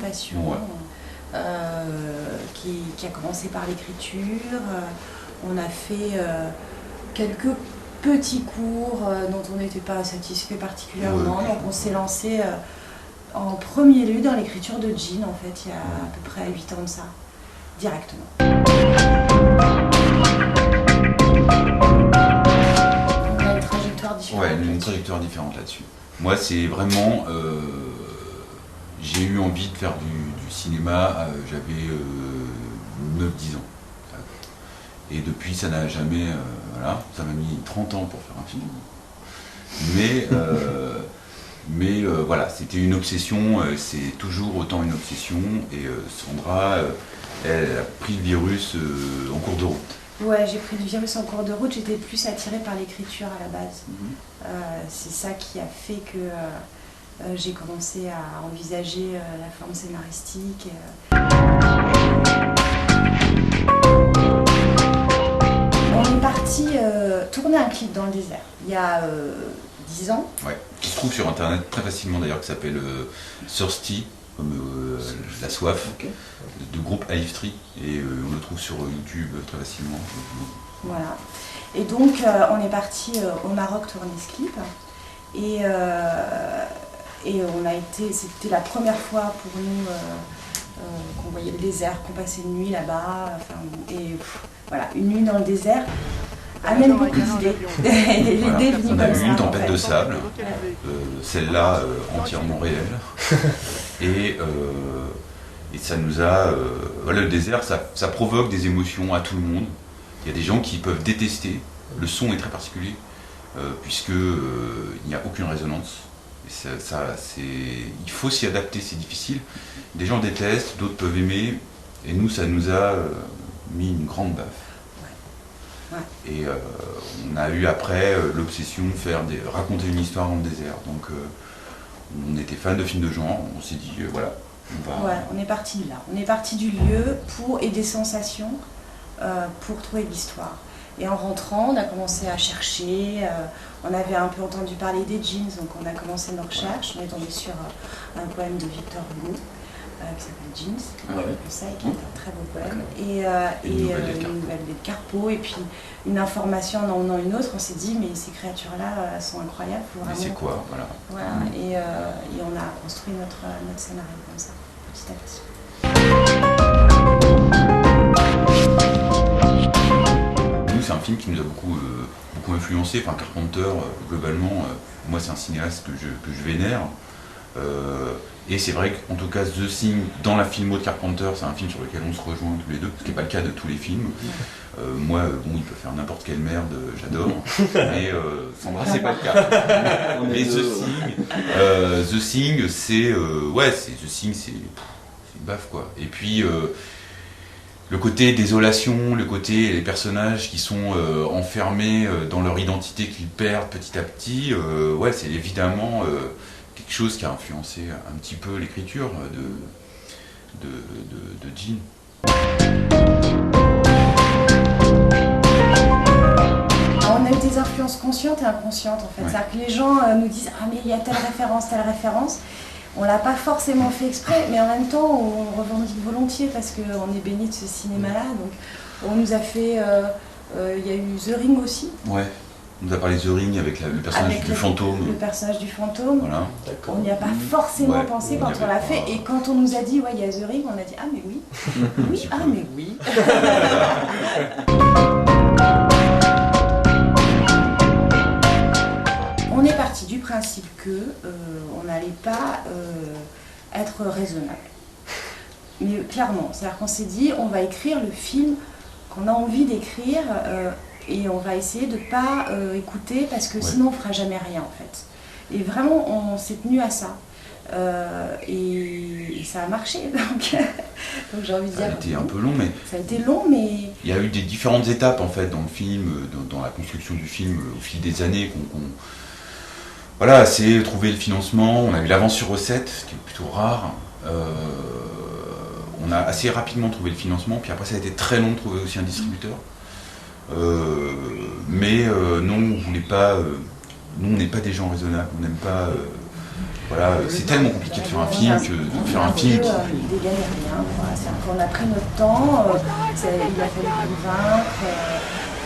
passion qui a commencé par l'écriture. On a fait quelques petits cours dont on n'était pas satisfait particulièrement. Donc on s'est lancé en premier lieu dans l'écriture de Jean, en fait, il y a à peu près 8 ans de ça, directement. On a une trajectoire différente. Ouais, une trajectoire différente là-dessus. Moi, c'est vraiment... j'ai eu envie de faire du cinéma, j'avais 9-10 ans. Et depuis, ça n'a jamais... voilà, ça m'a mis 30 ans pour faire un film. Mais voilà, c'était une obsession, c'est toujours autant une obsession. Et Sandra, elle a pris le virus en cours de route. Ouais, j'ai pris du virus en cours de route, j'étais plus attirée par l'écriture à la base. C'est ça qui a fait que j'ai commencé à envisager la forme scénaristique. On est parti tourner un clip dans le désert il y a 10 ans. Ouais, qui se trouve sur internet très facilement d'ailleurs, qui s'appelle Thirsty, comme la soif, du groupe Aliftree, et on le trouve sur YouTube très facilement. Voilà. Et donc on est parti au Maroc tourner ce clip. Et on a été, c'était la première fois pour nous qu'on voyait le désert, qu'on passait une nuit là-bas. Voilà, une nuit dans le désert amène beaucoup d'idées. Voilà. On a eu une tempête de sable, celle-là entièrement réelle. Et ça nous a... voilà, le désert, ça provoque des émotions à tout le monde. Il y a des gens qui peuvent détester. Le son est très particulier, puisque il n'y a aucune résonance. Et il faut s'y adapter, c'est difficile. Des gens détestent, d'autres peuvent aimer. Et nous, ça nous a mis une grande baffe. Et on a eu après l'obsession de raconter une histoire dans le désert. Donc on était fan de films de genre, on s'est dit voilà, on va... Ouais, on est parti de là. On est parti du lieu et des sensations pour trouver l'histoire. Et en rentrant, on a commencé à chercher, on avait un peu entendu parler des jeans, donc on a commencé nos recherches. On est tombé sur un poème de Victor Hugo qui s'appelle Jeans, qui est un très beau poème, et une nouvelle de Carpo, et puis une information en emmenant une autre. On s'est dit, mais ces créatures-là sont incroyables. Mais c'est quoi, voilà. Et on a construit notre scénario comme ça, petit à petit. C'est un film qui nous a beaucoup influencé. Enfin, Carpenter, globalement, moi c'est un cinéaste que je vénère. Et c'est vrai qu'en tout cas, The Thing, dans la filmo de Carpenter, c'est un film sur lequel on se rejoint tous les deux, ce qui n'est pas le cas de tous les films. Moi, il peut faire n'importe quelle merde, j'adore, mais Sandra, c'est pas le cas. Mais The Thing, c'est une baffe, quoi. Et puis, le côté désolation, le côté les personnages qui sont enfermés dans leur identité qu'ils perdent petit à petit, c'est évidemment quelque chose qui a influencé un petit peu l'écriture de Jean. On a eu des influences conscientes et inconscientes en fait. C'est-à-dire que les gens nous disent « Ah mais il y a telle référence ». On l'a pas forcément fait exprès, mais en même temps on revendique volontiers parce qu'on est béni de ce cinéma-là. Donc on nous a fait, il y a eu The Ring aussi. Ouais, on nous a parlé de The Ring avec le personnage du fantôme. Le personnage du fantôme. Voilà. On n'y a pas forcément pensé quand on l'a fait. Et quand on nous a dit, il y a The Ring, on a dit, ah mais oui. Oui, ah mais oui. On est parti du principe que on n'allait pas être raisonnable. Mais clairement, c'est-à-dire qu'on s'est dit, on va écrire le film qu'on a envie d'écrire et on va essayer de ne pas écouter parce que sinon on ne fera jamais rien en fait. Et vraiment, on s'est tenu à ça. Et ça a marché, donc j'ai envie de dire... Ça a été un peu long, mais... Ça a été long, mais... Il y a eu des différentes étapes en fait dans le film, dans la construction du film au fil des années Voilà, c'est trouver le financement, on a eu l'avance sur recette, ce qui est plutôt rare. On a assez rapidement trouvé le financement, puis après ça a été très long de trouver aussi un distributeur. Mais non, on voulait pas... nous, on n'est pas des gens raisonnables, on n'aime pas Voilà, c'est tellement compliqué de faire un film que de faire un film qui... L'idée gagne rien, quoi. C'est qu'on a pris notre temps, il a fallu convaincre,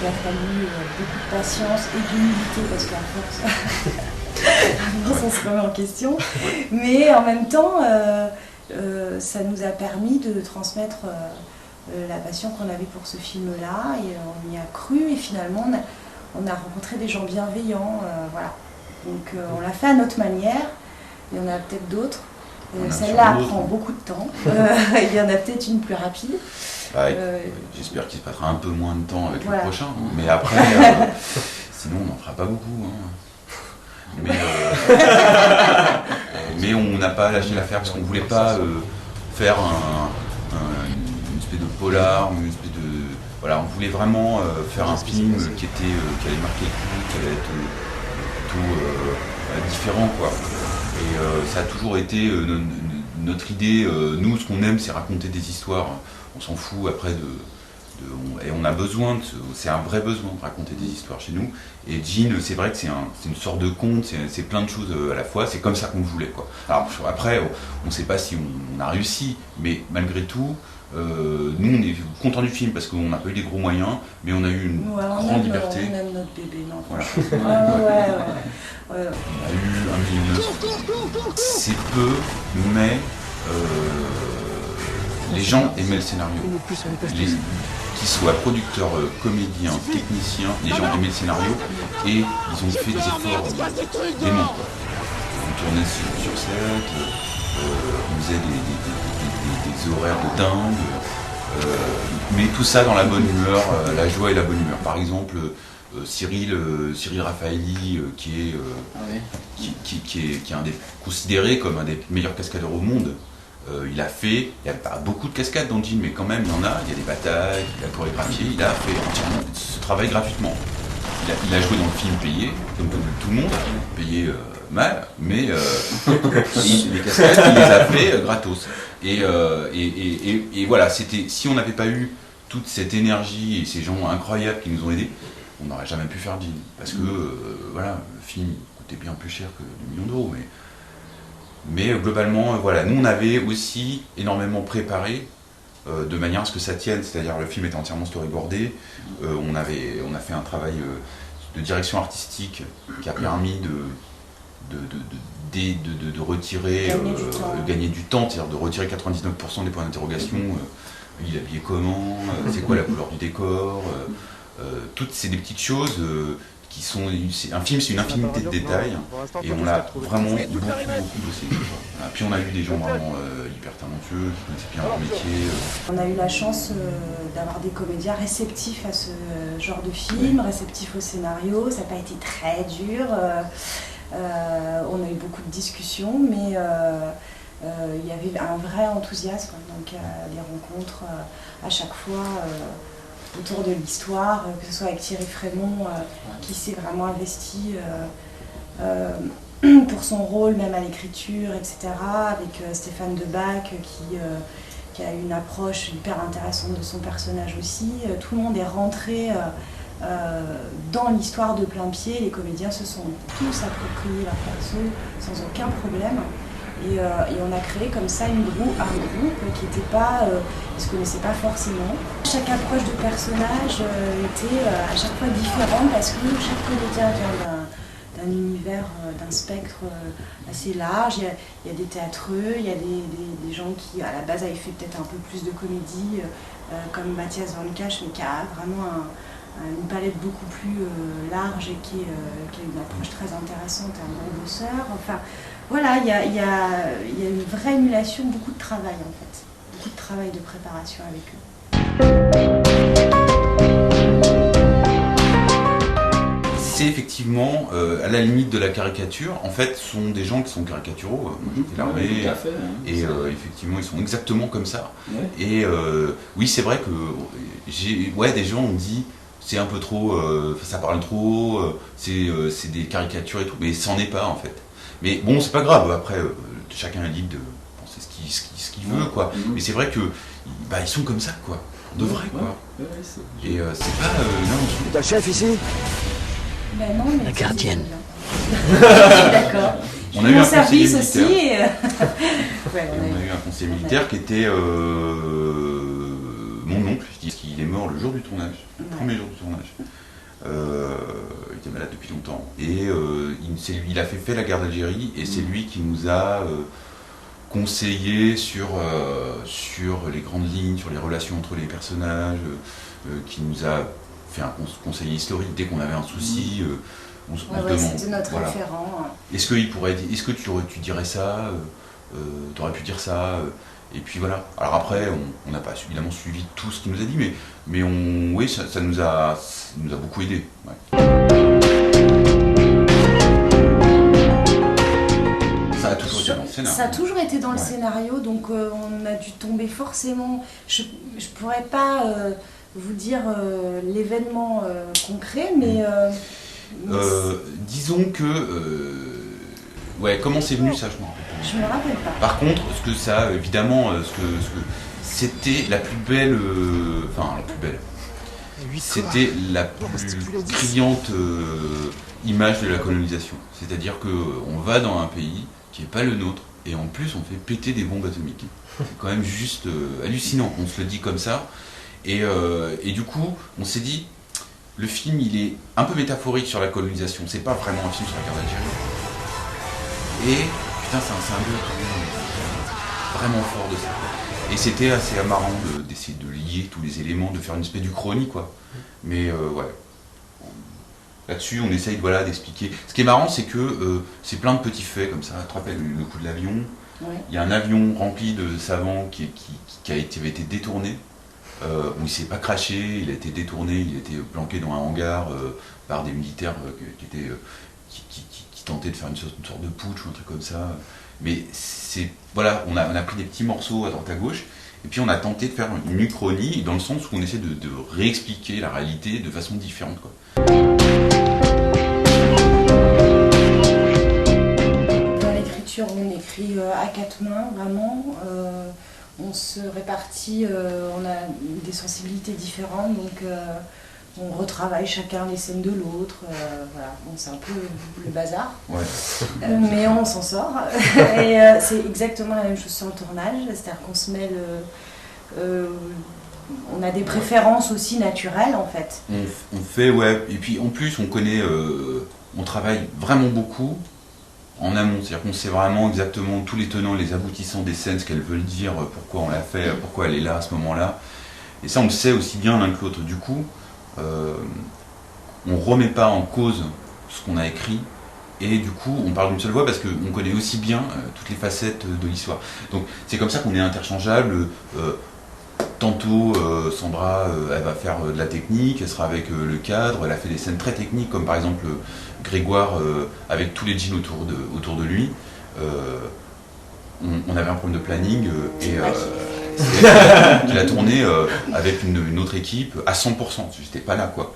il a fallu beaucoup de patience et d'humilité parce qu'à force, on se remet en question. Mais en même temps, ça nous a permis de transmettre la passion qu'on avait pour ce film-là et on y a cru et finalement on a rencontré des gens bienveillants, voilà. Donc on l'a fait à notre manière. Il y en a peut-être d'autres. Celle-là prend beaucoup de temps. Il y en a peut-être une plus rapide. J'espère qu'il se passera un peu moins de temps avec le prochain. Mais après, sinon on n'en fera pas beaucoup. Hein. Mais on n'a pas lâché l'affaire parce qu'on ne voulait pas faire une espèce de polar, une espèce de... Voilà, on voulait vraiment faire un film qui allait marquer le coup, qui allait être plutôt différent, quoi. Et ça a toujours été notre idée. Nous, ce qu'on aime, c'est raconter des histoires. On s'en fout après et on a besoin, c'est un vrai besoin de raconter des histoires chez nous. Et Jean, c'est vrai que c'est une sorte de conte, c'est plein de choses à la fois. C'est comme ça qu'on le voulait, quoi. Alors après, on ne sait pas si on a réussi, mais malgré tout, nous, on est contents du film parce qu'on n'a pas eu des gros moyens, mais on a eu une grande liberté. On aime notre bébé, non. Voilà. Ouais. On a eu 1,9 million. C'est peu, mais les gens aimaient le scénario. Qu'ils soient producteurs, comédiens, techniciens, les gens aimaient le scénario et ils ont fait des efforts déments, quoi. On tournait sur set, on faisait des horaires de dingue, mais tout ça dans la bonne humeur, la joie et la bonne humeur. Par exemple, Cyril Raffaelli, qui est considéré comme un des meilleurs cascadeurs au monde. Il n'y a pas beaucoup de cascades dans le film, mais quand même il y en a, il y a des batailles, il a chorégraphié, il a fait entièrement ce travail gratuitement. Il a joué dans le film payé, comme tout le monde, payé mal, mais les cascades il les a fait gratos. Et voilà, si on n'avait pas eu toute cette énergie et ces gens incroyables qui nous ont aidés, on n'aurait jamais pu faire Jean. Parce que voilà, le film coûtait bien plus cher que 2 millions d'euros. Mais globalement, voilà, nous on avait aussi énormément préparé de manière à ce que ça tienne, c'est-à-dire le film était entièrement storyboardé, on a fait un travail de direction artistique qui a permis de retirer, gagner du temps, c'est-à-dire de retirer 99% des points d'interrogation, il est habillé comment, c'est quoi la couleur du décor, toutes ces des petites choses qui sont... Un film, c'est une infinité de détails, et on l'a vraiment beaucoup bossé. Voilà. Puis on a eu des gens vraiment hyper talentueux, qui connaissaient bien leur métier. On a eu la chance d'avoir des comédiens réceptifs à ce genre de film, réceptifs au scénario. Ça n'a pas été très dur. On a eu beaucoup de discussions, mais il y avait un vrai enthousiasme. Donc des rencontres à chaque fois autour de l'histoire, que ce soit avec Thierry Frémont qui s'est vraiment investi pour son rôle, même à l'écriture, etc. Avec Stéphane Debac qui a une approche hyper intéressante de son personnage aussi. Tout le monde est rentré dans l'histoire de plein pied. Les comédiens se sont tous appropriés leur perso sans aucun problème. Et on a créé comme ça un groupe qui n'était pas, ils ne se connaissaient pas forcément. Chaque approche de personnage était à chaque fois différente parce que chaque comédien vient d'un univers, d'un spectre assez large. Il y a des théâtreux, il y a des gens qui à la base avaient fait peut-être un peu plus de comédie, comme Mathias Van Cache, mais qui a vraiment une palette beaucoup plus large et qui a une approche très intéressante, un gros bosseur. Enfin, voilà, il y a une vraie émulation, beaucoup de travail en fait. Beaucoup de travail de préparation avec eux. C'est effectivement, à la limite de la caricature, en fait, ce sont des gens qui sont caricaturaux. J'étais l'armée, et effectivement, ils sont exactement comme ça. Ouais. Et oui, c'est vrai que des gens ont dit c'est un peu trop, ça parle trop, c'est des caricatures et tout, mais c'en est pas en fait. Mais bon, c'est pas grave, après, chacun est libre de penser ce qu'il veut, quoi. Mais c'est vrai que ils sont comme ça, quoi. De vrai, quoi. Et c'est pas... non, t'as le chef ici? Ben non, mais la gardienne. D'accord. On a eu un conseiller militaire. Aussi, ouais, on a eu un conseiller militaire qui était mon oncle, qui est mort le jour du tournage, le premier jour du tournage. Il était malade depuis longtemps. Et il a fait la guerre d'Algérie et c'est lui qui nous a conseillé sur les grandes lignes, sur les relations entre les personnages, qui nous a fait un conseil historique dès qu'on avait un souci. On se demande. C'était notre référent. Est-ce que tu dirais ça, t'aurais pu dire ça, et puis voilà. Alors après, on n'a pas évidemment suivi tout ce qu'il nous a dit, mais oui, ça nous a beaucoup aidé. Ouais. Ça a toujours été dans le scénario. Ça a toujours été dans le scénario, donc on a dû tomber forcément. Je pourrais pas vous dire l'événement concret, mais. Disons que comment c'est venu ça, je me rappelle pas. Je me rappelle pas. Par contre, évidemment, c'était la plus belle, c'était la plus criante image de la colonisation. C'est-à-dire qu'on va dans un pays qui n'est pas le nôtre et en plus on fait péter des bombes atomiques. C'est quand même juste hallucinant. On se le dit comme ça et du coup, on s'est dit. Le film, il est un peu métaphorique sur la colonisation. C'est pas vraiment un film sur la guerre d'Algérie. Et putain, c'est un symbole vraiment fort de ça. Et c'était assez marrant d'essayer de lier tous les éléments, de faire une espèce d'uchronie, quoi. Mais ouais. Là-dessus, on essaye d'expliquer. Ce qui est marrant, c'est que c'est plein de petits faits comme ça. Tu te rappelles le coup de l'avion. Ouais. Il y a un avion rempli de savants qui avait été détourné. Il ne s'est pas craché, il a été détourné, il a été planqué dans un hangar par des militaires qui tentaient de faire une sorte de putsch ou un truc comme ça. Mais on a pris des petits morceaux à droite à gauche, et puis on a tenté de faire une uchronie, dans le sens où on essaie de réexpliquer la réalité de façon différente, quoi. Dans l'écriture, on écrit à quatre mains, vraiment. On se répartit, on a des sensibilités différentes, donc on retravaille chacun les scènes de l'autre. Voilà. Bon, c'est un peu le bazar, mais on s'en sort. Et c'est exactement la même chose sur le tournage, c'est-à-dire qu'on se mêle. On a des préférences aussi naturelles en fait. On fait, et puis en plus on connaît, on travaille vraiment beaucoup. En amont, c'est-à-dire qu'on sait vraiment exactement tous les tenants, les aboutissants des scènes, ce qu'elles veulent dire, pourquoi on l'a fait, pourquoi elle est là à ce moment-là. Et ça, on le sait aussi bien l'un que l'autre. Du coup, on ne remet pas en cause ce qu'on a écrit, et du coup, on parle d'une seule voix parce qu'on connaît aussi bien toutes les facettes de l'histoire. Donc, c'est comme ça qu'on est interchangeable. Tantôt, Sandra, elle va faire de la technique, elle sera avec le cadre, elle a fait des scènes très techniques, comme par exemple Grégoire avec tous les jeans autour de lui. On avait un problème de planning et il a tourné avec une autre équipe à 100%, j'étais pas là, quoi.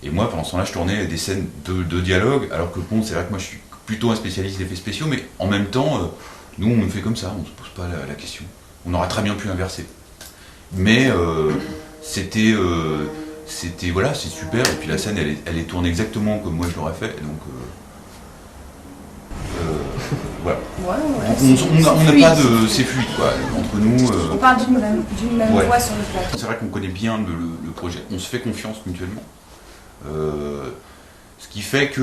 Et moi, pendant ce temps-là, je tournais des scènes de dialogue, alors que bon, c'est vrai que moi je suis plutôt un spécialiste d'effets spéciaux, mais en même temps, nous on fait comme ça, on se pose pas la question. On aurait très bien pu inverser. Mais c'était voilà, c'est super, et puis la scène elle est tournée exactement comme moi je l'aurais fait, donc voilà. On n'a pas de. C'est fluide, quoi, entre nous. On parle d'une même voix sur le plateau. C'est vrai qu'on connaît bien le projet, on se fait confiance mutuellement. Ce qui fait que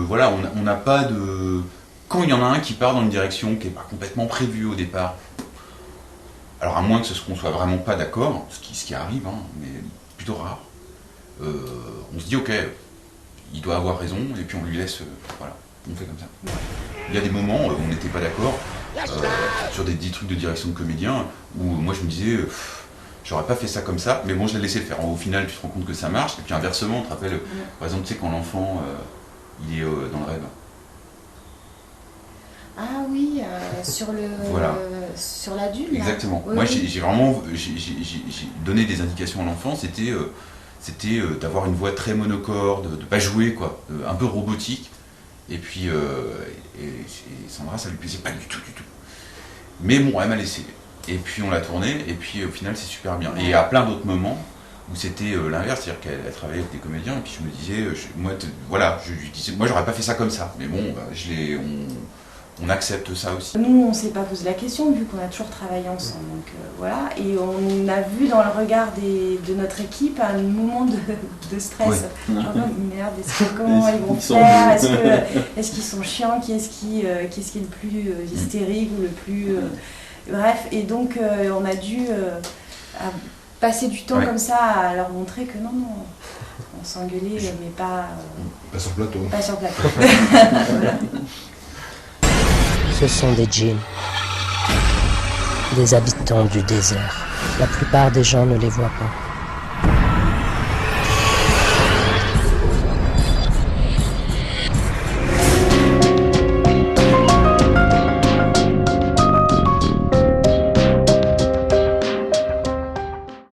voilà, on n'a pas de. Quand il y en a un qui part dans une direction qui n'est pas complètement prévue au départ, alors à moins que qu'on soit vraiment pas d'accord, ce qui arrive, hein, mais plutôt rare, on se dit ok, il doit avoir raison, et puis on lui laisse, voilà, on fait comme ça. Il y a des moments où on n'était pas d'accord sur des trucs de direction de comédien, où moi je me disais, j'aurais pas fait ça comme ça, mais bon je l'ai laissé faire. Au final tu te rends compte que ça marche, et puis inversement, on te rappelle, par exemple, tu sais quand l'enfant, il est dans le rêve. Ah oui, sur la dune. Exactement. Oui, moi, oui. j'ai donné des indications à l'enfant. C'était d'avoir une voix très monocorde, de pas jouer, quoi, un peu robotique. Et puis, et Sandra, ça lui plaisait pas du tout. Mais bon, elle m'a laissé. Et puis on l'a tourné. Et puis au final, c'est super bien. Et à plein d'autres moments où c'était l'inverse, c'est-à-dire qu'elle travaillait avec des comédiens, et puis je me disais, je disais, moi j'aurais pas fait ça comme ça, mais bon, on accepte ça aussi. Nous, on s'est pas posé la question, vu qu'on a toujours travaillé ensemble, donc voilà, et on a vu dans le regard de notre équipe un moment de stress. Ouais. Genre, merde, comment ils vont faire, est-ce qu'ils sont chiants, qui est-ce qui est le plus hystérique ou le plus... bref, et donc on a dû passer du temps comme ça à leur montrer que non, on s'engueulait, mais pas... pas sur plateau. Pas sur plateau. Voilà. Ce sont des djinns, des habitants du désert. La plupart des gens ne les voient pas.